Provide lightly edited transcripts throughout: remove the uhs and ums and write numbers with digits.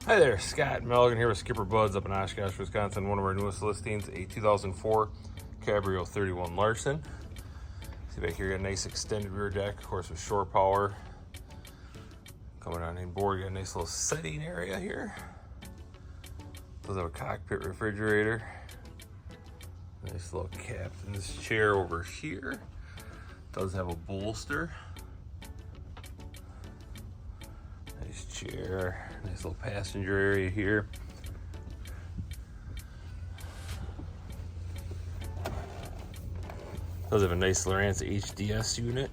Hi there, Scott Milligan here with SkipperBud's up in Oshkosh, Wisconsin. One of our newest listings, a 2004 Cabrio 31 Larson. See back here, got a nice extended rear deck, of course with shore power. Coming on inboard, got a nice little setting area here. Does have a cockpit refrigerator. Nice little captain's chair over here. Does have a bolster. Nice chair, nice little passenger area here. Does have a nice Larson HDS unit.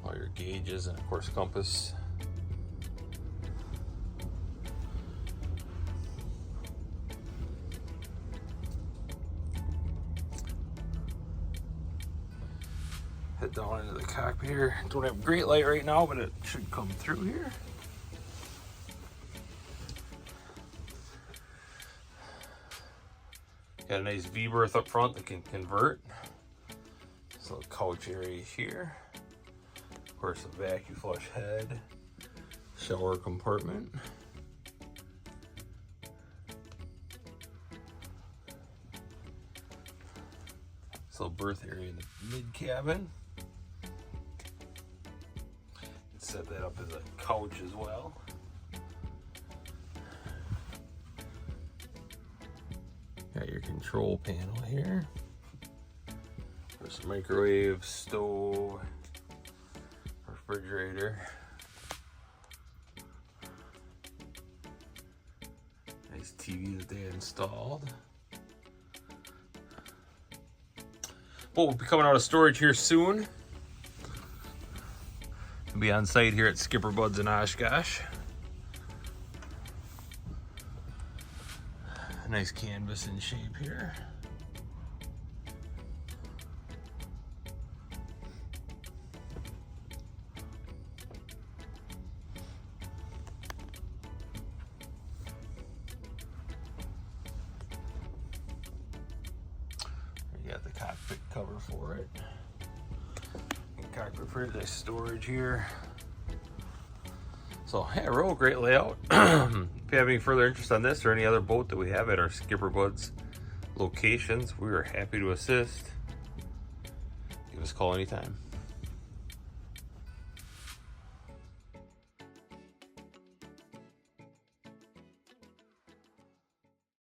All your gauges and of course compass. Head down into the cockpit here. Don't have great light right now, but it should come through here. Got a nice V-berth up front that can convert. This little couch area here. Of course, a vacuum flush head, shower compartment. This little berth area in the mid cabin. Set that up as a couch as well. Got your control panel here. There's a microwave, stove, refrigerator. Nice TV that they installed. Well, we'll be coming out of storage here soon. We'll be on site here at SkipperBud's in Oshkosh. A nice canvas in shape here. You got the cockpit cover for it. Cockpit for the storage here. So yeah, real great layout. If you have any further interest on this or any other boat that we have at our SkipperBud's locations, we are happy to assist. Give us a call anytime.